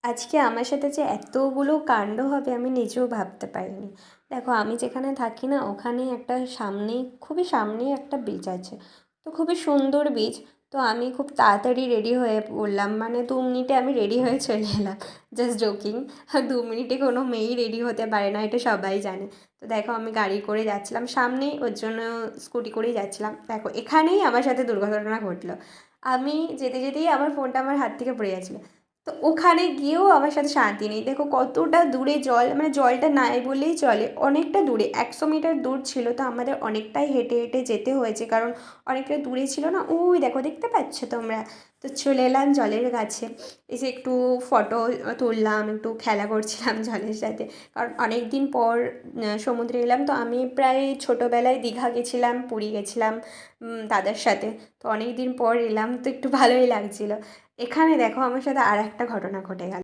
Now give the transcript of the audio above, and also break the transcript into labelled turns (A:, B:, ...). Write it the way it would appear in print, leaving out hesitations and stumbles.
A: আজকে আমার সাথে যে এতগুলো কাণ্ড হবে আমি নিজেও ভাবতে পারিনি। দেখো আমি যেখানে থাকি না ওখানেই একটা সামনেই খুবই সামনেই একটা বিচ আছে। তো খুবই সুন্দর বিচ। তো আমি খুব তাড়াতাড়ি রেডি হয়ে পড়লাম, মানে 2 মিনিটে আমি রেডি হয়ে চলে এলাম। Just joking. 2 মিনিটে কোনো মেয়েই রেডি হতে পারে না, এটা সবাই জানে। তো দেখো আমি গাড়ি করে যাচ্ছিলাম সামনেই, ওর জন্য স্কুটি করেই যাচ্ছিলাম। দেখো এখানেই আমার সাথে দুর্ঘটনা ঘটলো। আমি যেতে যেতেই আমার ফোনটা আমার হাত থেকে পড়ে যাচ্ছিলো। তো ওখানে গিয়েও আমার সাথে শান্তি নেই। দেখো কতটা দূরে জল, মানে জলটা নাই বললেই চলে, অনেকটা দূরে 100 মিটার দূর ছিল। তো আমাদের অনেকটাই হেঁটে হেঁটে যেতে হয়েছে, কারণ অনেকটা দূরে ছিল না। ওই দেখো দেখতে পাচ্ছ তোমরা? তো চলে এলাম জলের কাছে, এসে একটু ফটো তুললাম, একটু খেলা করছিলাম জলের সাথে। কারণ অনেক দিন পর সমুদ্রে এলাম। তো আমি প্রায় ছোটোবেলায় দীঘা গেছিলাম, পুরী গেছিলাম দাদার সাথে। তো অনেক দিন পর এলাম, তো একটু ভালোই লাগছিলো। এখানে দেখো আমার সাথে আর একটা ঘটনা ঘটে গেল।